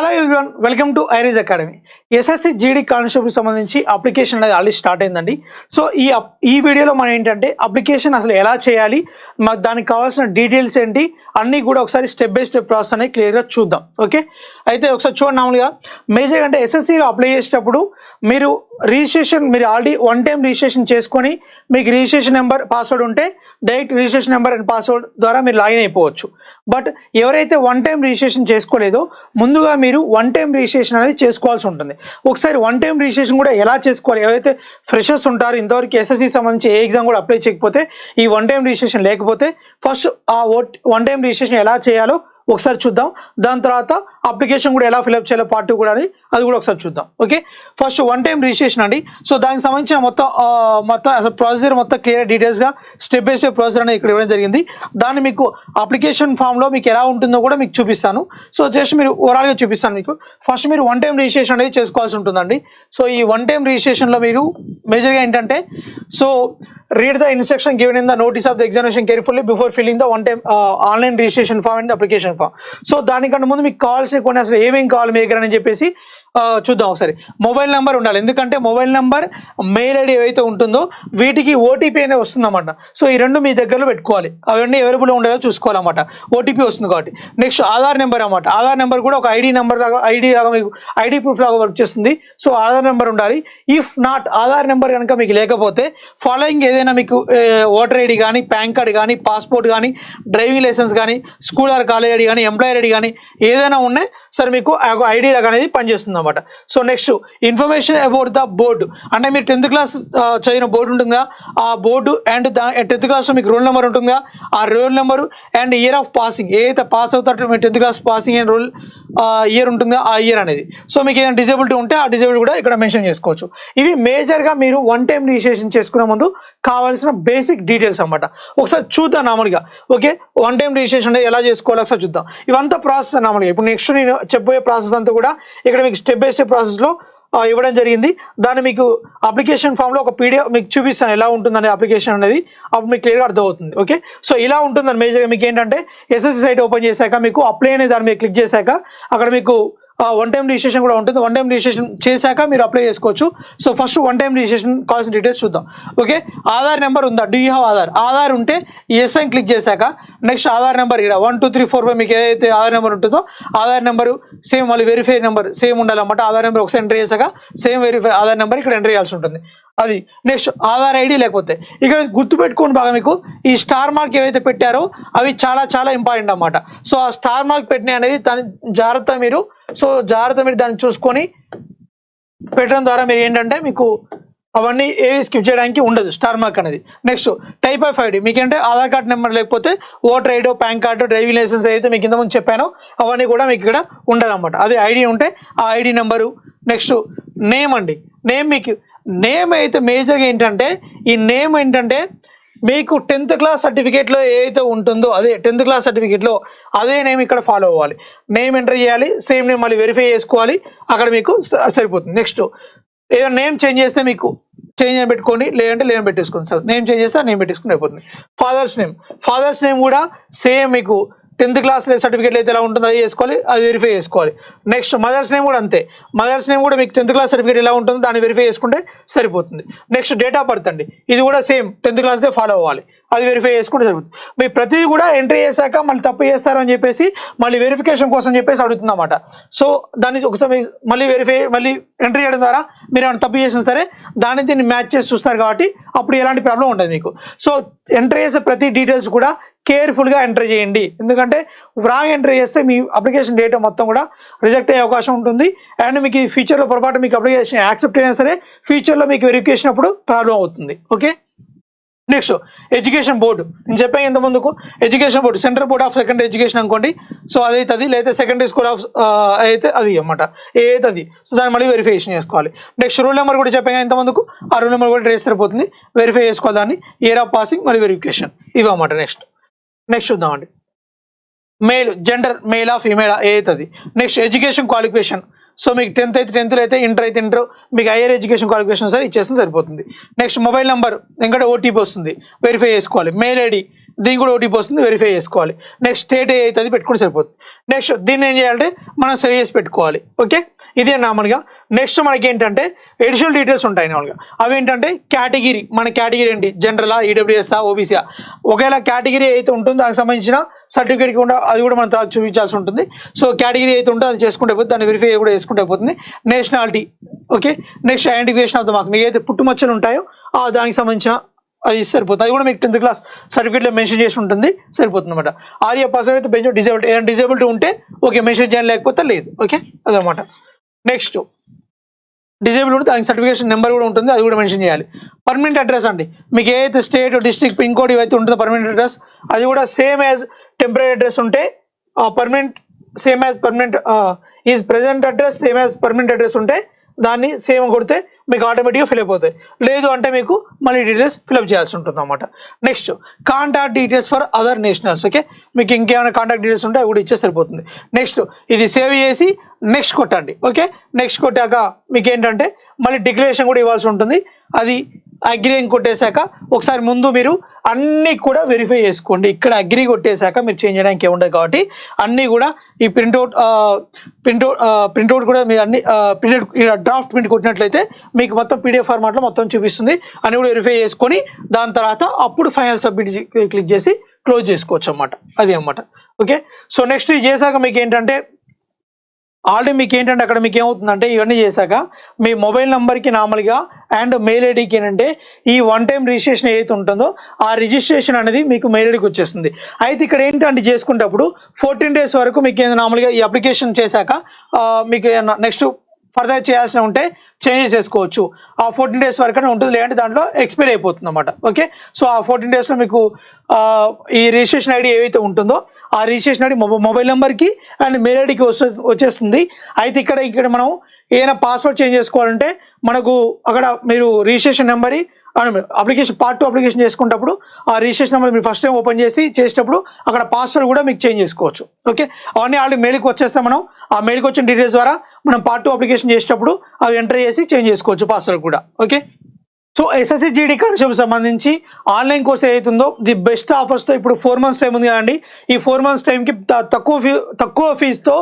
Hello everyone, welcome to iris academy. SSC GD constable సంబంధించి application అనేది already start అయిందండి. So ఈ వీడియోలో మనం ఏంటంటే అప్లికేషన్ అసలు ఎలా చేయాలి, దానికి కావాల్సిన డీటెయిల్స్ ఏంటి అన్నీ కూడా ఒకసారి స్టెప్ బై స్టెప్ ప్రాసెస్ అనేది క్లియర్గా చూద్దాం. ఓకే, అయితే ఒకసారి చూడండి. మామూలుగా మేజర్గా అంటే ఎస్ఎస్సిలో అప్లై చేసేటప్పుడు మీరు ఆల్రెడీ వన్ టైం రిజిస్ట్రేషన్ చేసుకొని మీకు రిజిస్ట్రేషన్ నెంబర్ పాస్వర్డ్ ఉంటే direct registration number and password ద్వారా మీరు లాగిన్ అయిపోవచ్చు. బట్ ఎవరైతే వన్ టైం రిజిస్ట్రేషన్ చేసుకోలేదో ముందుగా మీరు వన్ టైం రిజిస్ట్రేషన్ అనేది చేసుకోవాల్సి ఉంటుంది. ఒకసారి వన్ టైం రిజిస్ట్రేషన్ కూడా ఎలా చేసుకోవాలి, ఎవరైతే ఫ్రెషర్స్ ఉంటారో ఇంతవరకు ఎస్ఎస్సి సంబంధించి ఏ ఎగ్జామ్ కూడా అప్లై చేయకపోతే ఈ వన్ టైం రిజిస్ట్రేషన్ లేకపోతే ఫస్ట్ ఆ వన్ టైం రిజిస్ట్రేషన్ ఎలా చేయాలో ఒకసారి చూద్దాం. దాని తర్వాత అప్లికేషన్ కూడా ఎలా ఫిల్అప్ చేయాలో పార్ట్ 2 కూడా అది కూడా ఒకసారి చూద్దాం. Okay, first one time registration అండి. సో దానికి సంబంధించిన మొత్తం అసలు ప్రొసీజర్ మొత్తం క్లియర్ డీటెయిల్స్గా స్టెప్ బై స్టెప్ ప్రొసీజర్ అనేది ఇక్కడ ఇవ్వడం జరిగింది. దాన్ని మీకు అప్లికేషన్ ఫామ్లో మీకు ఎలా ఉంటుందో కూడా మీకు చూపిస్తాను. సో జస్ట్ మీరు ఓవరాల్గా చూపిస్తాను మీకు. ఫస్ట్ మీరు వన్ టైం రిజిస్ట్రేషన్ అనేది చేసుకోవాల్సి ఉంటుందండి. సో ఈ వన్ టైం రిజిస్ట్రేషన్లో మీరు మేజర్గా ఏంటంటే read the instruction given in the notice of the examination carefully before filling the one time online registration form and application form. So దానికంటే ముందు మీకు కావాల్సిన కొన్ని అసలు ఏమేమి కావాలి మీ దగ్గర అని చెప్పేసి చూద్దాం. ఒకసారి మొబైల్ నెంబర్ ఉండాలి, ఎందుకంటే మొబైల్ నెంబర్ మెయిల్ ఐడి ఏవైతే ఉంటుందో వీటికి ఓటీపీ అనేది వస్తుందన్నమాట. సో ఈ రెండు మీ దగ్గరలో పెట్టుకోవాలి, అవన్నీ అవైలబుల్గా ఉండేలా చూసుకోవాలన్నమాట. ఓటీపీ వస్తుంది కాబట్టి. నెక్స్ట్ ఆధార్ నెంబర్ అన్నమాట. ఆధార్ నెంబర్ కూడా ఒక ఐడి నెంబర్ లాగా మీకు ఐడి ప్రూఫ్ లాగా వర్క్ చేస్తుంది. సో ఆధార్ నెంబర్ ఉండాలి. ఇఫ్ నాట్ ఆధార్ నెంబర్ కనుక మీకు లేకపోతే ఫాలోయింగ్ ఏదైనా మీకు ఓటర్ ఐడి కానీ, పాన్ కార్డ్ కానీ, పాస్పోర్ట్ కానీ, డ్రైవింగ్ లైసెన్స్ కానీ, స్కూల్ ఆర్ కాలేజ్ ఐడి కానీ, ఎంప్లాయర్ ఐడి కానీ ఏదైనా ఉన్నాయి సరే మీకు ఐడి లాగా అనేది పనిచేస్తుంది అన్నమాట. So next information about the board, అంటే మీరు 10th క్లాస్ చదివిన బోర్డు ఉంటుందా ఆ బోర్డు అండ్ 10th క్లాస్లో మీకు రోల్ నెంబర్ ఉంటుందా ఆ roll number and year of passing, ఏదైతే పాస్ అవుతారో మీరు 10th class passing and roll year ఉంటుందా ఆ ఇయర్ అనేది. సో మీకు ఏదైనా డిజేబిలిటీ ఉంటే ఆ డిజేబిలిటీ కూడా ఇక్కడ మెన్షన్ చేసుకోవచ్చు. ఇవి మేజర్గా మీరు వన్ టైం రిజిస్ట్రేషన్ చేసుకునే ముందు కావాల్సిన బేసిక్ డీటెయిల్స్ అన్నమాట. ఒకసారి చూద్దాం నార్మల్గా. ఓకే, వన్ టైం రిజిస్ట్రేషన్ అంటే ఎలా చేసుకోవాలో ఒకసారి చూద్దాం. ఇవంతా ప్రాసెస్ నార్మల్గా. ఇప్పుడు నెక్స్ట్ నేను చెప్పబోయే ప్రాసెస్ అంతా కూడా ఇక్కడ మీకు స్టెప్ బై స్టెప్ ప్రాసెస్లో ఇవ్వడం జరిగింది. దాన్ని మీకు అప్లికేషన్ ఫామ్లో ఒక పీడిఎఫ్ మీకు చూపిస్తాను ఎలా ఉంటుందనే అప్లికేషన్ అనేది, అప్పుడు మీకు క్లియర్గా అర్థమవుతుంది. ఓకే, సో ఇలా ఉంటుందని మేజర్గా మీకు ఏంటంటే ఎస్ఎస్సి సైట్ ఓపెన్ చేశాక మీకు అప్లై అనే దాని మీద క్లిక్ చేశాక అక్కడ మీకు వన్ టైం రిజిస్ట్రేషన్ కూడా ఉంటుంది. వన్ టైం రిజిస్ట్రేషన్ చేశాక మీరు అప్లై చేసుకోవచ్చు. So first one time registration కావాల్సిన డీటెయిల్స్ చూద్దాం. ఓకే, ఆధార్ నెంబర్ ఉందా, డూ యూ హ్యావ్ ఆధార్ ఉంటే ఎస్ అని క్లిక్ చేశాక నెక్స్ట్ ఆధార్ నెంబర్ ఇక్కడ 1 2 3 4 5 మీకు ఏదైతే ఆధార్ నెంబర్ ఉంటుందో ఆధార్ నెంబరు సేమ్ మళ్ళీ వెరిఫై నెంబర్ సేమ్ ఉండాలన్నమాట. ఆధార్ నెంబర్ ఒకసారి ఎంటర్ చేశాక సేమ్ వెరిఫై ఆధార్ నెంబర్ ఇక్కడ ఎంటర్ చేయాల్సి ఉంటుంది. అది నెక్స్ట్ ఆధార్ ఐడి. లేకపోతే ఇక్కడ గుర్తుపెట్టుకోండి బాగా, మీకు ఈ స్టార్ మార్క్ ఏవైతే పెట్టారో అవి చాలా చాలా ఇంపార్టెంట్ అన్నమాట. సో ఆ స్టార్ మార్క్ పెట్టిన అనేది దాని జాగ్రత్త మీరు దాన్ని చూసుకొని పెట్టడం ద్వారా మీరు ఏంటంటే మీకు అవన్నీ ఏవి స్కిప్ చేయడానికి ఉండదు స్టార్ మార్క్ అనేది. నెక్స్ట్ టైప్ ఆఫ్ ఐడి, మీకంటే ఆధార్ కార్డ్ నెంబర్ లేకపోతే ఓటర్ ఐడో, పాన్ కార్డు, డ్రైవింగ్ లైసెన్స్ ఏదైతే మీకు ఇంతకుముందు చెప్పానో అవన్నీ కూడా మీకు ఇక్కడ ఉండాలన్నమాట. అదే ఐడి ఉంటే ఆ ఐడి నెంబరు. నెక్స్ట్ నేమ్ అండి. నేమ్ అయితే మేజర్గా ఏంటంటే ఈ నేమ్ ఏంటంటే మీకు 10th క్లాస్ సర్టిఫికేట్లో ఏదైతే ఉంటుందో అదే 10th క్లాస్ సర్టిఫికేట్లో అదే నేమ్ ఇక్కడ ఫాలో అవ్వాలి. నేమ్ ఎంటర్ చేయాలి, సేమ్ నేమ్ మళ్ళీ వెరిఫై చేసుకోవాలి, అక్కడ మీకు సరిపోతుంది. నెక్స్ట్ ఏదైనా నేమ్ చేంజ్ చేస్తే మీకు చేంజ్ అని పెట్టుకోండి, లేదంటే లేని పెట్టేసుకోండి. సార్ నేమ్ చేంజ్ చేస్తే నేమ్ పెట్టేసుకుని అయిపోతుంది. ఫాదర్స్ నేమ్ కూడా సేమ్ మీకు 10th క్లాస్ సర్టిఫికేట్లు అయితే ఎలా ఉంటుందో అది చేసుకోవాలి, అది వెరిఫై చేసుకోవాలి. నెక్స్ట్ మదర్స్ నేమ్ కూడా అంతే. మదర్స్ నేమ్ కూడా మీకు 10th క్లాస్ సర్టిఫికేట్ ఎలా ఉంటుందో దాన్ని వెరిఫై చేసుకుంటే సరిపోతుంది. నెక్స్ట్ డేట్ ఆఫ్ బర్త్ అండి, ఇది కూడా సేమ్ 10th క్లాస్దే ఫాలో అవ్వాలి, అది వెరిఫై చేసుకుంటే సరిపోతుంది. మీరు ప్రతిదీ కూడా ఎంట్రీ చేశాక మళ్ళీ తప్పు చేస్తారు అని చెప్పేసి మళ్ళీ వెరిఫికేషన్ కోసం చెప్పేసి అడుగుతుంది అన్నమాట. సో దాన్ని ఒకసారి మళ్ళీ ఎంట్రీ చేయడం ద్వారా మీరు ఏమైనా తప్పు చేసినా సరే దీన్ని మ్యాచ్ చేసి చూస్తారు కాబట్టి అప్పుడు ఎలాంటి ప్రాబ్లం ఉండదు మీకు. సో ఎంట్రీ చేసే ప్రతి డీటెయిల్స్ కూడా కేర్ఫుల్గా ఎంటర్ చేయండి, ఎందుకంటే రాంగ్ ఎంటర్ చేస్తే మీ అప్లికేషన్ డేటా మొత్తం కూడా రిజెక్ట్ అయ్యే అవకాశం ఉంటుంది. అండ్ మీకు ఈ ఫ్యూచర్లో పొరపాటు మీకు అప్లికేషన్ యాక్సెప్ట్ అయినా సరే ఫ్యూచర్లో మీకు వెరిఫికేషన్ అప్పుడు ప్రాబ్లం అవుతుంది. Okay, next education board. నేను చెప్పాను ఇంత ముందుకు education board central board of secondary education అనుకోండి. సో అదైతే అది, లేదా సెకండరీ స్కూల్ ఆఫ్ అయితే అది అన్నమాట, ఏదైతే అది. సో దాన్ని మళ్ళీ వెరిఫికేషన్ చేసుకోవాలి. నెక్స్ట్ రూల్ నెంబర్ కూడా చెప్పాను ఇంత ముందుకు, ఆ రూల్ నెంబర్ కూడా ట్రేస్ సరిపోతుంది, వెరిఫై చేసుకోవాలి దాన్ని, ఇయర్ ఆఫ్ పాసింగ్ మళ్ళీ వెరిఫికేషన్ ఇవి అన్నమాట. నెక్స్ట్ చూద్దామండి. జెండర్ మేలా ఫీమేలా ఏదైతే అది. నెక్స్ట్ ఎడ్యుకేషన్ క్వాలిఫికేషన్ సో మీకు 10th అయితే 10th అయితే ఇంటర్ అయితే ఇంటర్ మీకు హైయర్ ఎడ్యుకేషన్ క్వాలిఫికేషన్ సార్ ఇచ్చేస్తే సరిపోతుంది. నెక్స్ట్ మొబైల్ నెంబర్ ఇంకా ఓటీపీ వస్తుంది, వెరిఫై చేసుకోవాలి. మెయిల్ ఐడి దీనికి కూడా ఓటీపీ వస్తుంది, వెరిఫై చేసుకోవాలి. నెక్స్ట్ స్టేట్ అయితే అది పెట్టుకుంటే సరిపోతుంది. నెక్స్ట్ దీన్ని ఏం చేయాలంటే మనం సేవ్ చేసి పెట్టుకోవాలి. ఓకే, ఇదే నార్మల్గా. నెక్స్ట్ మనకి ఏంటంటే ఎడిషనల్ డీటెయిల్స్ ఉంటాయి నార్మల్గా. అవి ఏంటంటే కేటగిరీ, మన కేటగిరీ ఏంటి, జనరలా, ఈడబ్ల్యూఎస్ఆ, ఓబీసీఆ. ఒకవేళ కేటగిరీ అయితే ఉంటుందో దానికి సంబంధించిన సర్టిఫికేట్ కూడా అది కూడా మనం తర్వాత చూపించాల్సి ఉంటుంది. సో కేటగిరీ అయితే ఉంటుందో అది చేసుకుంటే పోతుంది, దాన్ని వెరిఫై కూడా చేసుకుంటే పోతుంది. Nationality, okay. Next identification of the mark, మీకు ఏదైతే పుట్టుమచ్చలు ఉంటాయో దానికి సంబంధించిన అది సరిపోతుంది. అది కూడా మీకు 10th క్లాస్ సర్టిఫికేట్లో మెన్షన్ చేసి ఉంటుంది, సరిపోతుంది అనమాట. ఆర్య పర్సన్ అయితే బెంచ్ డిజేబిలిటీ, ఏదైనా డిజేబిలిటీ ఉంటే ఓకే మెన్షన్ చేయాలి, లేకపోతే లేదు. ఓకే, అదనమాట. నెక్స్ట్ డిజేబుల్ ఉంటే దానికి సర్టిఫికేషన్ నెంబర్ కూడా ఉంటుంది, అది కూడా మెన్షన్ చేయాలి. పర్మనెంట్ అడ్రస్ అండి, మీకు ఏదైతే స్టేట్, డిస్ట్రిక్ట్, పిన్ కోడ్ ఇవైతే ఉంటుందో పర్మనెంట్ అడ్రస్, అది కూడా సేమ్ యాజ్ టెంపరీ అడ్రస్ ఉంటే permanent, same as permanent is present address same as permanent address ఉంటే దాన్ని సేమ్ కొడితే మీకు ఆటోమేటిక్గా ఫిల్ అయిపోతాయి. లేదు అంటే మీకు మళ్ళీ డీటెయిల్స్ ఫిల్అప్ చేయాల్సి ఉంటుంది అన్నమాట. Next contact details for other nationals. Okay, మీకు ఇంకేమైనా కాంటాక్ట్ డీటెయిల్స్ ఉంటే అవి కూడా ఇచ్చే సరిపోతుంది. నెక్స్ట్ ఇది సేవ్ చేసి నెక్స్ట్ కొట్టండి. ఓకే, నెక్స్ట్ కొట్టాక మీకు ఏంటంటే మళ్ళీ డిక్లరేషన్ కూడా ఇవ్వాల్సి ఉంటుంది. అది అగ్రీ కొట్టేశాక ఒకసారి ముందు మీరు అన్నీ కూడా వెరిఫై చేసుకోండి. ఇక్కడ అగ్రీ కొట్టేశాక మీరు చేంజ్ చేయడానికి ఏముండదు కాబట్టి అన్నీ కూడా ఈ ప్రింట్అవుట్ కూడా మీరు అన్ని డ్రాఫ్ట్ ప్రింట్ కొట్టినట్లయితే మీకు మొత్తం పీడిఎఫ్ ఫార్మాట్లో మొత్తం చూపిస్తుంది. అన్ని కూడా వెరిఫై చేసుకొని దాని తర్వాత అప్పుడు ఫైనల్ సబ్మిట్ క్లిక్ చేసి క్లోజ్ చేసుకోవచ్చు అన్నమాట. అది అన్నమాట. ఓకే, సో నెక్స్ట్ ఇది చేశాక మీకు ఏంటంటే ఆల్రెడీ మీకు ఏంటంటే అక్కడ మీకు ఏమవుతుందంటే ఇవన్నీ చేశాక మీ మొబైల్ నెంబర్కి నార్మల్గా అండ్ మెయిల్ ఐడికి ఏంటంటే ఈ వన్ టైం రిజిస్ట్రేషన్ ఏదైతే ఉంటుందో ఆ రిజిస్ట్రేషన్ అనేది మీకు మెయిల్ ఐడికి వచ్చేస్తుంది. అయితే ఇక్కడ ఏంటంటే చేసుకునేటప్పుడు 14 days వరకు మీకు ఏదైనా నార్మల్గా ఈ అప్లికేషన్ చేశాక మీకు నెక్స్ట్ ఫర్దర్ చేయాల్సిన ఉంటే చేంజెస్ చేసుకోవచ్చు. ఆ 14 days వరకు ఉంటుంది, లేదంటే దాంట్లో ఎక్స్పైర్ అయిపోతుంది అన్నమాట. ఓకే, సో ఆ 14 daysలో మీకు ఈ రిజిస్ట్రేషన్ ఐడి ఏవైతే ఉంటుందో ఆ రిజిస్ట్రేషన్ ఐడి మొబైల్ నెంబర్కి అండ్ మెయిల్ ఐడికి వచ్చేస్తుంది. అయితే ఇక్కడ మనం ఏదైనా పాస్వర్డ్ చేంజ్ చేసుకోవాలంటే మనకు అక్కడ మీరు registration number application part 2 application చేసుకున్నప్పుడు ఆ రిజిస్ట్రేషన్ నెంబర్ మీరు ఫస్ట్ టైం ఓపెన్ చేసేటప్పుడు అక్కడ పాస్వర్డ్ కూడా మీకు చేంజ్ చేసుకోవచ్చు. ఓకే, అవన్నీ ఆల్రెడీ మెయిల్కి వచ్చేస్తే మనం ఆ మెయిల్కి వచ్చిన డీటెయిల్స్ ద్వారా మనం పార్ట్ 2 అప్లికేషన్ చేసేటప్పుడు అవి ఎంటర్ చేసి చేంజ్ చేసుకోవచ్చు పాస్వర్డ్ కూడా. Okay, so SSC GD constable సంబంధించి ఆన్లైన్ కోర్స్ ఏదైతుందో ది బెస్ట్ ఆఫర్స్తో ఇప్పుడు 4 months టైం ఉంది కదండి. ఈ 4 months టైంకి తక్కువ ఫీజుతో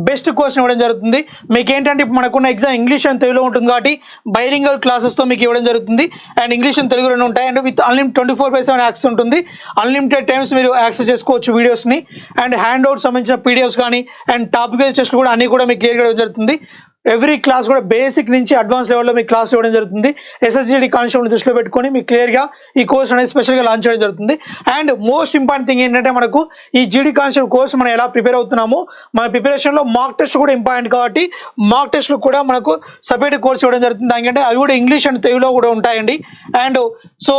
బెస్ట్ కోర్స్ ఇవ్వడం జరుగుతుంది. మీకు ఏంటంటే ఇప్పుడు మనకున్న ఎగ్జామ్ ఇంగ్లీష్ అండ్ తెలుగులో ఉంటుంది కాబట్టి బైలింగల్ క్లాసెస్తో మీకు ఇవ్వడం జరుగుతుంది. అండ్ ఇంగ్లీష్ అండ్ తెలుగు రెండు ఉంటాయి. అండ్ విత్ అన్లిమిటెడ్ 24/7 యాక్సెస్ ఉంటుంది. అన్లిమిటెడ్ టైమ్స్ మీరు యాక్సెస్ చేసుకోవచ్చు వీడియోస్ని. అండ్ హ్యాండ్ అవుట్ సంబంధించిన పీడిఎఫ్స్ కానీ అండ్ టాపిక్ వైజ్ టెస్ట్లు కూడా అన్నీ కూడా మీకు క్లియర్ చేయడం జరుగుతుంది. ఎవ్రీ క్లాస్ కూడా బేసిక్ నుంచి అడ్వాన్స్ లెవెల్లో మీకు క్లాస్ ఇవ్వడం జరుగుతుంది. ఎస్ఎస్జీడీ కానిస్టేబుల్ దృష్టిలో పెట్టుకొని మీకు క్లియర్గా ఈ కోర్స్ అనేది స్పెషల్గా లాంచ్ చేయడం జరుగుతుంది. అండ్ మోస్ట్ ఇంపార్టెంట్ థింగ్ ఏంటంటే మనకు ఈ జీడీ కానిస్టేబుల్ కోర్స్ మనం ఎలా ప్రిపేర్ అవుతున్నామో మన ప్రిపరేషన్లో మాక్ టెస్ట్ కూడా ఇంపార్టెంట్ కాబట్టి మాక్ టెస్ట్లు కూడా మనకు సపరేట్ కోర్స్ ఇవ్వడం జరుగుతుంది. దానికంటే అవి కూడా ఇంగ్లీష్ అండ్ తెలుగులో కూడా ఉంటాయండి. అండ్ సో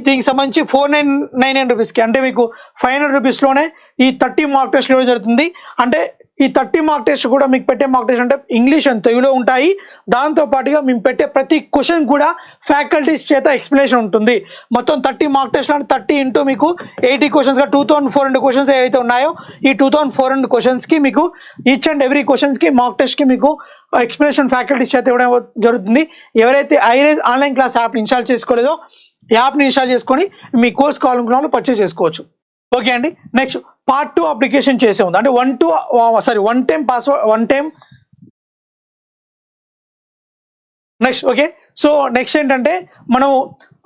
దీనికి సంబంధించి 499 రూపీస్కి అంటే మీకు 500 రూపీస్లోనే ఈ 30 మాక్ టెస్ట్లు ఇవ్వడం జరుగుతుంది. అంటే ఈ 30 మార్క్ టెస్ట్ కూడా మీకు పెట్టే మార్క్ టెస్ట్ అంటే ఇంగ్లీష్ అండ్ తెలుగులో ఉంటాయి. దాంతోపాటుగా మేము పెట్టే ప్రతి క్వశ్చన్ కూడా ఫ్యాకల్టీస్ చేత ఎక్స్ప్లెనేషన్ ఉంటుంది. మొత్తం 30 మార్క్ టెస్ట్లు అంటే 30 ఇంటూ మీకు 80 క్వశ్చన్స్గా 2400 క్వశ్చన్స్ ఏవైతే ఉన్నాయో ఈ 2400 క్వశ్చన్స్కి మీకు ఈచ్ అండ్ ఎవ్రీ క్వశ్చన్స్కి మార్క్ టెస్ట్కి మీకు ఎక్స్ప్లెనేషన్ ఫ్యాకల్టీస్ చేత ఇవ్వడం జరుగుతుంది. ఎవరైతే ఐరేజ్ ఆన్లైన్ క్లాస్ యాప్ని ఇన్స్టాల్ చేసుకోలేదో యాప్ని ఇన్స్టాల్ చేసుకొని మీ కోర్స్ కావాలనుకున్న వాళ్ళు పర్చేస్ చేసుకోవచ్చు. ఓకే అండి, నెక్స్ట్ పార్ట్ 2 అప్లికేషన్ చేసే ఉంది అంటే one time next. Okay, so next ఏంటంటే మనం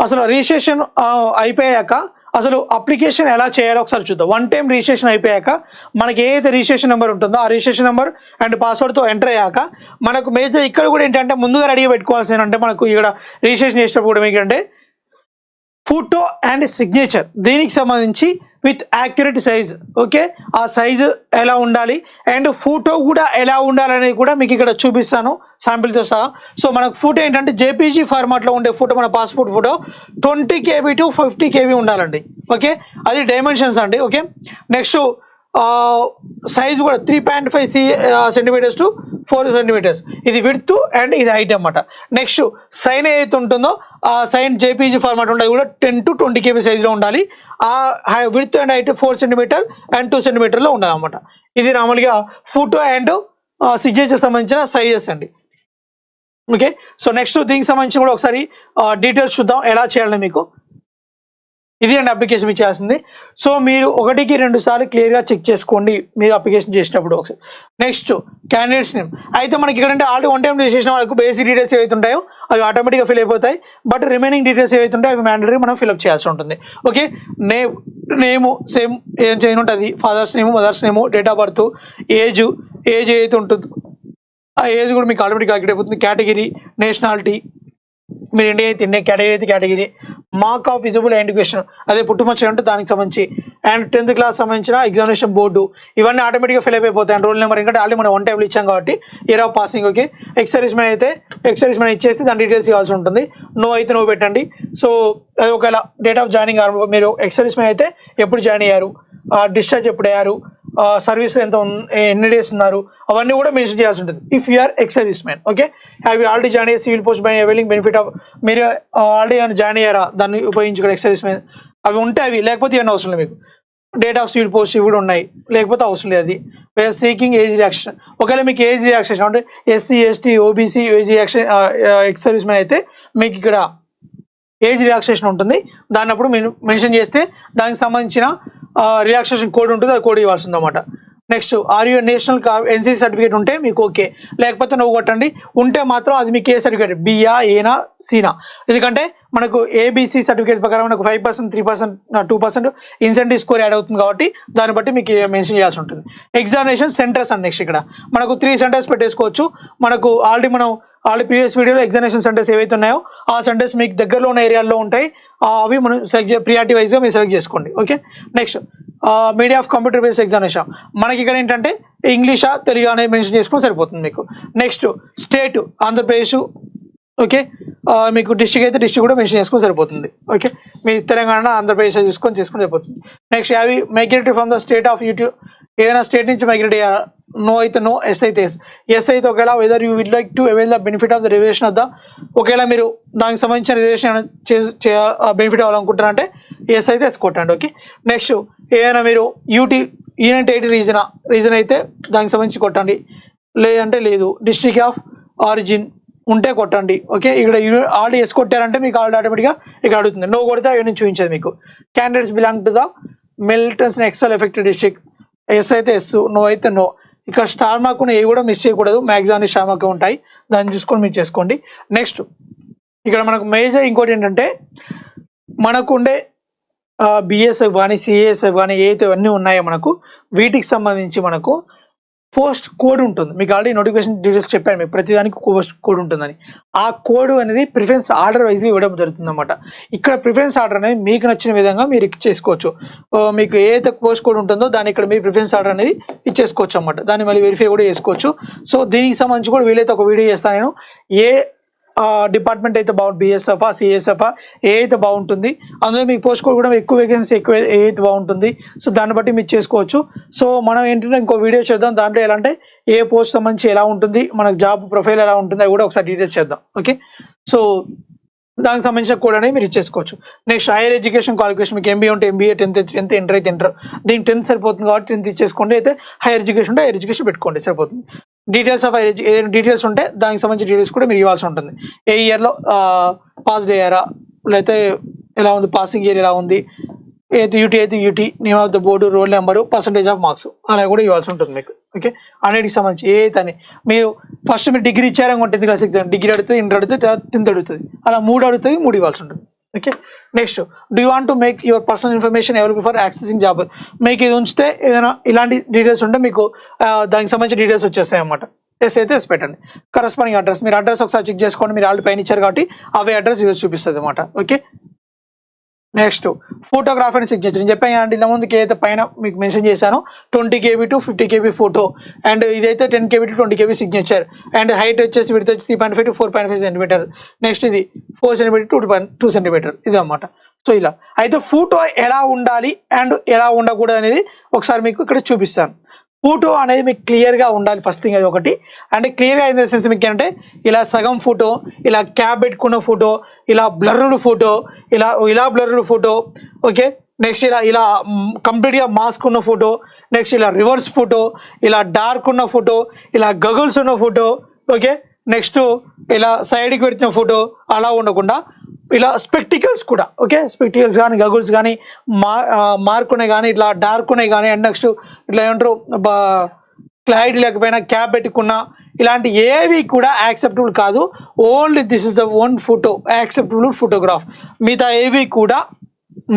అసలు రిజిస్ట్రేషన్ అయిపోయాక అసలు అప్లికేషన్ ఎలా చేయాలో ఒకసారి చూద్దాం. వన్ టైం రిజిస్ట్రేషన్ అయిపోయాక మనకి ఏదైతే రిజిస్ట్రేషన్ నెంబర్ ఉంటుందో ఆ రిజిస్ట్రేషన్ నెంబర్ అండ్ పాస్వర్డ్తో ఎంటర్ అయ్యాక మనకు మేజర్ ఇక్కడ కూడా ఏంటంటే ముందుగా రెడీగా పెట్టుకోవాల్సింది అంటే మనకు ఇక్కడ రిజిస్ట్రేషన్ చేసేటప్పుడు కూడా ఏంటంటే ఫోటో అండ్ సిగ్నేచర్ దీనికి సంబంధించి విత్ యాక్యురేట్ సైజ్. ఓకే, ఆ సైజు ఎలా ఉండాలి అండ్ ఫోటో కూడా ఎలా ఉండాలనేది కూడా మీకు ఇక్కడ చూపిస్తాను శాంపిల్తో సహా. సో మనకు ఫోటో ఏంటంటే జేపీజీ ఫార్మాట్లో ఉండే ఫోటో మన passport photo 20 KB to 50 KB ఉండాలండి. ఓకే, అది డైమెన్షన్స్ అండి. ఓకే, నెక్స్ట్ సైజ్ కూడా 3.5 centimeters to 4 centimeters ఇది విడ్త్ అండ్ ఇది హైట్ అన్నమాట. నెక్స్ట్ సైన్ ఏదైతే ఉంటుందో ఆ సైన్ జేపీజీ ఫార్మాట్ ఉంటుంది కూడా 10 to 20 KB సైజులో ఉండాలి. ఆ width and height 4 centimeter and 2 centimeterలో ఉండాలి అన్నమాట. ఇది నార్మల్గా ఫోటో అండ్ సిగ్నేచర్ సంబంధించిన సైజెస్ అండి. ఓకే, సో నెక్స్ట్ దీనికి సంబంధించి కూడా ఒకసారి డీటెయిల్స్ చూద్దాం ఎలా చేయాలని మీకు. ఇది అండి అప్లికేషన్ మీకు చేయాల్సింది. సో మీరు 1-2 సార్లు క్లియర్గా చెక్ చేసుకోండి మీరు అప్లికేషన్ చేసినప్పుడు. ఒకసారి నెక్స్ట్ క్యాండిడేట్స్ నేమ్. అయితే మనకి ఇక్కడ ఆల్రెడీ 1 టైం చేసిన వాళ్ళకు బేసిక్ డీటెయిల్స్ ఏవైతే ఉంటాయో అవి ఆటోమేటిక్గా ఫిల్ అయిపోతాయి. బట్ రిమైనింగ్ డీటెయిల్స్ ఏవైతే ఉంటాయో అవి మ్యాండటరీ మనం ఫిల్అప్ చేయాల్సి ఉంటుంది. ఓకే, నేము సేమ్ ఏం చేయని ఉంటుంది, father's name, mother's name, date of birth, age ఏదైతే ఉంటుందో ఆ ఏజ్ కూడా మీకు ఆటోమేటిక్ క్యాలిక్యులేట్ అయిపోతుంది. కేటగిరీ, నేషనాలిటీ, మీరు ఇండియా అయితే ఇండియా, కేటగిరీ అయితే category, mark of visible identification అదే పుట్టుమచ్చ అంటే దానికి సంబంధించి, అండ్ 10th క్లాస్ సంబంధించిన ఎగ్జామినేషన్ బోర్డు, ఇవన్నీ ఆటోమేటిక్గా ఫిల్ అయిపోతాయి. అండ్ రోల్ నెంబర్ ఇంకా ఆల్రెడీ మనం 1 టైంలో ఇచ్చాం కాబట్టి year of passing. Okay, ex service man అయితే ఎక్సర్వీస్ మ్యాన్ ఇచ్చేసి దాని డీటెయిల్స్ ఇవ్వాల్సి ఉంటుంది. నో అయితే నో పెట్టండి. సో ఒకవేళ డేట్ ఆఫ్ జాయినింగ్ మీరు ఎక్సర్వీస్ మ్యాన్ అయితే ఎప్పుడు జాయిన్ అయ్యారు, డిశ్చార్జ్ ఎప్పుడు అయ్యారు, సర్వీస్లో ఎన్ని డేస్ ఉన్నారు, అవన్నీ కూడా మెన్షన్ చేయాల్సి ఉంటుంది. If you are ex service man. Okay, అవి ఆల్రెడీ జాయిన్ అయ్యే civil post by availing benefit of, మీరు ఆల్రెడీ జాయిన్ అయ్యారా దాన్ని ఉపయోగించుకోండి ఎక్స్ సర్వీస్ మ్యాన్. అవి ఉంటే అవి, లేకపోతే ఇవన్నీ అవసరం లేదు మీకు. డేట్ ఆఫ్ సివిల్ పోస్ట్ ఇవి కూడా ఉన్నాయి, లేకపోతే అవసరం లేదు. అది సీకింగ్ ఏజ్ రిలాక్సేషన్. ఒకవేళ మీకు ఏజ్ రిలాక్సేషన్ అంటే SC ST OBC age relaxation X service man అయితే మీకు ఇక్కడ ఏజ్ రిలాక్సేషన్ ఉంటుంది. దాన్ని అప్పుడు మీరు మెన్షన్ చేస్తే దానికి సంబంధించిన రిలాక్సేషన్ కోడ్ ఉంటుంది, అది కోడ్ ఇవ్వాల్సి ఉందన్నమాట. Next RU national NCC certificate ఉంటే మీకు ఓకే, లేకపోతే నువ్వు కొట్టండి. ఉంటే మాత్రం అది మీకు ఏ సర్టిఫికేట్, బియా ఏనా సీనా. ఎందుకంటే మనకు ఏబీసీ సర్టిఫికేట్ ప్రకారం మనకు 5%, 3%, 2% ఇన్సెంటివ్ స్కోర్ యాడ్ అవుతుంది కాబట్టి దాన్ని బట్టి మీకు మెన్షన్ చేయాల్సి ఉంటుంది. ఎగ్జామినేషన్ సెంటర్స్ అండ్ నెక్స్ట్ ఇక్కడ మనకు 3 సెంటర్స్ పెట్టేసుకోవచ్చు. మనకు ఆల్రెడీ ప్రీవియస్ వీడియోలో ఎగ్జామినేషన్ సెంటర్స్ ఏవైతే ఉన్నాయో ఆ సెంటర్స్ మీకు దగ్గరలో ఉన్న ఏరియాల్లో ఉంటాయి. అవి మనం ప్రియారిటీ వైజ్గా మీరు సెలెక్ట్ చేసుకోండి. Okay, next media of computer based examination. మనకి ఇక్కడ ఏంటంటే ఇంగ్లీషా తెలుగు అనేది మెన్షన్ చేసుకొని సరిపోతుంది మీకు. Next state Andhra Pradesh. ఓకే, మీకు డిస్ట్రిక్ట్ అయితే డిస్ట్రిక్ట్ కూడా మెన్షన్ చేసుకొని సరిపోతుంది. ఓకే, మీ తెలంగాణ ఆంధ్రప్రదేశ్ చేసుకొని సరిపోతుంది. నెక్స్ట్ అవి migrated from the state of YouTube, ఏదైనా స్టేట్ నుంచి మైగ్రేట్ అయ్యారా. నో అయితే నో, ఎస్ అయితే ఎస్. ఎస్ అయితే ఒకవేళ whether you will like to avail the benefit of the reservation of the, ఒకవేళ మీరు దానికి సంబంధించిన రిజర్వేషన్ బెనిఫిట్ అవ్వాలనుకుంటారంటే ఎస్ అయితే ఎస్ కొట్టండి. ఓకే, నెక్స్ట్ ఏదైనా మీరు యూనిట్ 8 రీజన్ అయితే దానికి సంబంధించి కొట్టండి, లేదంటే లేదు. డిస్ట్రిక్ట్ ఆఫ్ ఆరిజిన్ ఉంటే కొట్టండి. ఓకే, ఇక్కడ ఆల్రెడీ ఎస్ కొట్టారంటే మీకు ఆల్రెడీ ఆటోమేటిక్గా ఇక్కడ అడుగుతుంది. నో కొడితే అవి నుంచి చూపించేది మీకు. Candidates belong to the militants excel affected district, yes అయితే ఎస్, నో అయితే నో. ఇక్కడ స్టార్ మార్క్ ఏ కూడా మిస్ చేయకూడదు, మ్యాక్సిమం స్టార్ మార్క్ ఉంటాయి, దాన్ని చూసుకొని మీరు చేసుకోండి. నెక్స్ట్ ఇక్కడ మనకు మేజర్ ఇంకోటి ఏంటంటే మనకు ఉండే బిఎస్ఎఫ్ కానీ సిఏఎస్ఎఫ్ కానీ ఏవైతే అన్నీ ఉన్నాయో మనకు వీటికి సంబంధించి మనకు పోస్ట్ కోడ్ ఉంటుంది. మీకు ఆల్రెడీ నోటిఫికేషన్ డీటెయిల్స్ చెప్పాను, మీకు ప్రతిదానికి పోస్ట్ కోడ్ ఉంటుందని. ఆ కోడ్ అనేది ప్రిఫరెన్స్ ఆర్డర్ వైజ్గా ఇవ్వడం జరుగుతుంది అనమాట. ఇక్కడ ప్రిఫరెన్స్ ఆర్డర్ అనేది మీకు నచ్చిన విధంగా మీరు చేసుకోవచ్చు. మీకు ఏదైతే పోస్ట్ కోడ్ ఉంటుందో దాన్ని ఇక్కడ మీ ప్రిఫరెన్స్ ఆర్డర్ అనేది ఇచ్చేసుకోవచ్చు అనమాట. దాన్ని మళ్ళీ వెరిఫై కూడా చేసుకోవచ్చు. సో దీనికి సంబంధించి కూడా వీలైతే ఒక వీడియో చేస్తాను నేను, ఏ డిపార్ట్మెంట్ అయితే బాగుంటుంది, బిఎస్ఎఫ్ సిఎస్ఎఫ్ ఏ అయితే బాగుంటుంది, అందులో మీకు పోస్ట్ కోడ్ కూడా ఎక్కువ వేకెన్సీ ఎక్కువ ఏ అయితే బాగుంటుంది. సో దాన్ని బట్టి మీరు చేసుకోవచ్చు. సో మనం ఏంటంటే ఇంకో వీడియో చేద్దాం, దాంట్లో ఎలా అంటే ఏ పోస్ట్ సంబంధించి ఎలా ఉంటుంది, మనకు జాబ్ ప్రొఫైల్ ఎలా ఉంటుంది అది కూడా ఒకసారి డీటెయిల్స్ చేద్దాం. ఓకే, సో దానికి సంబంధించిన కోడ్ అనేది మీరు ఇచ్చేసుకోవచ్చు. నెక్స్ట్ హైయర్ ఎడ్యుకేషన్ క్వాలిఫికేషన్, మీకు ఎంబీఏ ఉంటే ఎంబీఏ, 10th ఇంటర్ అయితే ఇంటర్, దీనికి 10th సరిపోతుంది కాబట్టి 10th ఇచ్చేసుకోండి. అయితే హైయర్ ఎడ్యుకేషన్ ఉంటే హైయర్ ఎడ్యుకేషన్ పెట్టుకోండి సరిపోతుంది. డీటెయిల్స్ ఆఫ్ హైయర్ ఏదైనా డీటెయిల్స్ ఉంటే దానికి సంబంధించిన డీటెయిల్స్ కూడా మీరు ఇవ్వాల్సి ఉంటుంది. ఏ ఇయర్లో పాస్డ్ అయ్యారా, లేకపోతే ఎలా ఉంది పాసింగ్ ఇయర్ ఎలా ఉంది, ఏది యూటీ అయితే UT, name of the board, roll number, percentage of marks అలా కూడా ఇవ్వాల్సి ఉంటుంది మీకు. ఓకే, అన్నిటికి సంబంధించి ఏ అయితే అని మీరు ఫస్ట్ మీరు డిగ్రీ ఇచ్చారనుకో 10th క్లాస్ ఎగ్జామ్, డిగ్రీ అడిగితే ఇంటర్ అడిగితే 10th అడుగుతుంది, అలా 3 అడుగుతుంది, 3 ఇవ్వాల్సి ఉంటుంది. Okay, next do you want to make your personal information available for accessing job. మీకు ఇది ఉంచితే ఏదైనా ఇలాంటి డీటెయిల్స్ ఉంటే మీకు దానికి సంబంధించిన డీటెయిల్స్ వచ్చేస్తాయి అన్నమాట. ఎస్ అయితే ఎస్ పెట్టండి. కరస్పాండింగ్ అడ్రస్, మీరు అడ్రస్ ఒకసారి చెక్ చేసుకోండి, మీరు ఆల్రెడీ పైన ఇచ్చారు కాబట్టి అవే అడ్రస్ ఇవి చూపిస్తుంది అన్నమాట. Okay, next photograph and signature. నేను చెప్పాను అండి ఇంత ముందుకి ఏదైతే పైన మీకు మెన్షన్ చేశానో 20 KB to 50 KB photo, and ఇదైతే 10 KB to 20 KB signature, and height వచ్చేసి విడ్త్ వచ్చి 3.5 to 4.5 సెంటీమీటర్, నెక్స్ట్ ఇది 4 సెంటీమీటర్ to 2 సెంటీమీటర్, ఇది అన్నమాట. సో ఇలా అయితే ఫోటో ఎలా ఉండాలి అండ్ ఎలా ఉండకూడదు అనేది ఒకసారి మీకు ఇక్కడ చూపిస్తాను. ఫోటో అనేది మీకు క్లియర్గా ఉండాలి ఫస్ట్ థింగ్, అది ఒకటి. అంటే క్లియర్గా ఇన్ ద సెన్స్ మీకు ఏంటంటే ఇలా సగం ఫోటో, ఇలా క్యాప్ పెట్టుకున్న ఫోటో, ఇలా బ్లర్డ్ ఫోటో, ఇలా బ్లర్డ్ ఫోటో. ఓకే, నెక్స్ట్ ఇలా కంప్లీట్గా మాస్క్ ఉన్న ఫోటో, నెక్స్ట్ ఇలా రివర్స్ ఫోటో, ఇలా డార్క్ ఉన్న ఫోటో, ఇలా గగుల్స్ ఉన్న ఫోటో, ఓకే. నెక్స్ట్ ఇలా సైడ్కి పెట్టిన ఫోటో అలా ఉండకుండా ఇలా స్పెక్టికల్స్ కూడా, ఓకే. స్పెక్టికల్స్ కానీ గగుల్స్ కానీ మార్క్ ఉన్నాయి కానీ ఇట్లా డార్క్ ఉన్నాయి కానీ, అండ్ నెక్స్ట్ ఇట్లా ఏమంటారు క్లారిటీ లేకపోయినా క్యాప్ పెట్టుకున్నా ఇలాంటి ఏవి కూడా యాక్సెప్టబుల్ కాదు. Only this is the own photo acceptable photograph, మిగతా ఏవి కూడా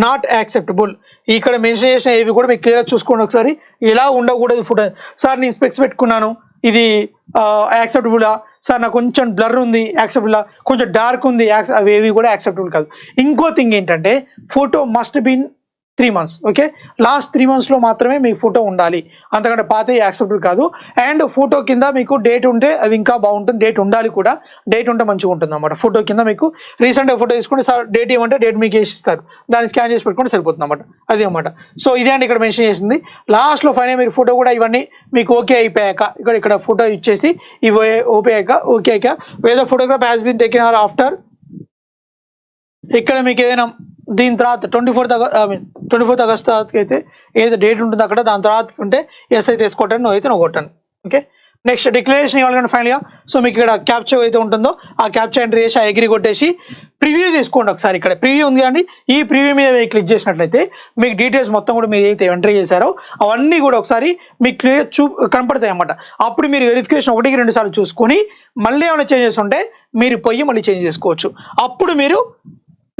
నాట్ యాక్సెప్టబుల్. ఇక్కడ మెన్షన్ చేసిన ఏవి కూడా మీకు క్లియర్గా చూసుకోండి ఒకసారి. ఇలా ఉండకూడదు ఫోటో. సార్ నేను స్పెక్స్ పెట్టుకున్నాను, ఇది యాక్సెప్టబులా సార్, నాకు కొంచెం బ్లర్ ఉంది యాక్సెప్టబులా, కొంచెం డార్క్ ఉంది అవి ఏవి కూడా యాక్సెప్టబుల్ కాదు. ఇంకో థింగ్ ఏంటంటే photo must been 3 months, okay. Last 3 monthsలో మాత్రమే మీ ఫోటో ఉండాలి, అంతకంటే పాత యాక్సెప్టబుల్ కాదు. అండ్ ఫోటో కింద మీకు డేట్ ఉంటే అది ఇంకా బాగుంటుంది, డేట్ ఉండాలి కూడా, డేట్ ఉంటే మంచిగా ఉంటుంది అన్నమాట. ఫోటో కింద మీకు రీసెంట్గా ఫోటో తీసుకుంటే సార్ డేట్ ఏమంటే డేట్ మీకు వేసిస్తారు, దాన్ని స్కాన్ చేసి పెట్టుకుంటే సరిపోతుంది అన్నమాట, అది అన్నమాట. సో ఇదే అండి ఇక్కడ మెన్షన్ చేసింది. లాస్ట్లో ఫైనల్ మీరు ఫోటో కూడా ఇవన్నీ మీకు ఓకే అయిపోయాక ఇక్కడ ఫోటో ఇచ్చేసి ఇవి ఓకే అయ్యాక వేరే photograph has been taken or after, ఇక్కడ మీకు ఏదైనా దీని తర్వాత 24th August అయితే ఏదైతే డేట్ ఉంటుందో అక్కడ దాని తర్వాత ఉంటే ఎస్ అయితే వేసుకోవటాను, నువ్వు అయితే నువ్వు కొట్టాను, ఓకే. నెక్స్ట్ డిక్లరేషన్ ఇవ్వాలి కానీ ఫైనల్గా. సో మీకు ఇక్కడ క్యాప్చర్ అయితే ఉంటుందో ఆ క్యాప్చర్ ఎంట్రీ చేసి ఆ ఎగ్రీ కొట్టేసి ప్రివ్యూ తీసుకోండి ఒకసారి. ఇక్కడ ప్రివ్యూ ఉంది కానీ ఈ ప్రివ్యూ మీద మీరు క్లిక్ చేసినట్లయితే మీకు డీటెయిల్స్ మొత్తం కూడా మీరు ఏదైతే ఎంట్రీ చేశారో అవన్నీ కూడా ఒకసారి మీకు క్లియర్ కనపడతాయి అన్నమాట. అప్పుడు మీరు వెరిఫికేషన్ 1-2 సార్లు చూసుకొని మళ్ళీ ఏమైనా చేంజెస్ ఉంటే మీరు పోయి మళ్ళీ చేంజ్ చేసుకోవచ్చు. అప్పుడు మీరు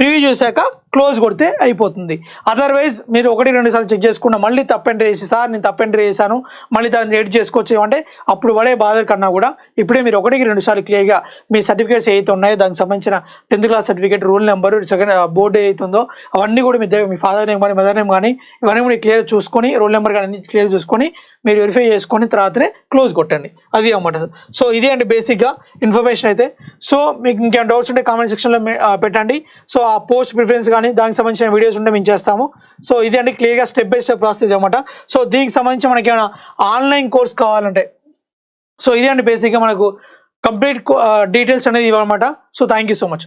ప్రివ్యూ చూసాక క్లోజ్ కొడితే అయిపోతుంది. అదర్వైజ్ మీరు 1-2 సార్లు చెక్ చేసుకున్న మళ్ళీ తప్పు ఎంట్రీ చేసి సార్ నేను తప్పు ఎంట్రీ చేశాను మళ్ళీ దాన్ని ఎడిట్ చేసుకోవచ్చు అంటే అప్పుడు పడే బాధ కన్నా కూడా ఇప్పుడే మీరు 1-2 సార్లు క్లియర్గా మీ సర్టిఫికేట్స్ ఏవైతే ఉన్నాయో దానికి సంబంధించిన 10th class certificate, rule number, second board ఏదైతుందో అవన్నీ కూడా మీ ఫాదర్ నేమ్ కానీ మదర్ నేమ్ కానీ ఇవన్నీ కూడా క్లియర్ చూసుకొని, రోల్ నెంబర్ కానీ అన్ని క్లియర్ చూసుకొని మీరు వెరిఫై చేసుకొని తర్వాతనే క్లోజ్ కొట్టండి, అది అన్నమాట. సో ఇదే అండి బేసిక్గా ఇన్ఫర్మేషన్ అయితే. సో మీకు ఇంకేమైనా డౌట్స్ ఉంటే కామెంట్ సెక్షన్లో పెట్టండి. సో ఆ పోస్ట్ ప్రిఫరెన్స్ కానీ దానికి సంబంధించిన వీడియోస్ ఉంటే మేము చేస్తాము. సో ఇది అండి క్లియర్గా స్టెప్ బై స్టెప్ ప్రాసెస్ అనమాట. సో దీనికి సంబంధించి మనకి ఏమైనా ఆన్లైన్ కోర్స్ కావాలంటే సో ఇది అండి బేసిక్గా మనకు కంప్లీట్ డీటెయిల్స్ అనేది ఇవ్వనమాట. So thank you so much.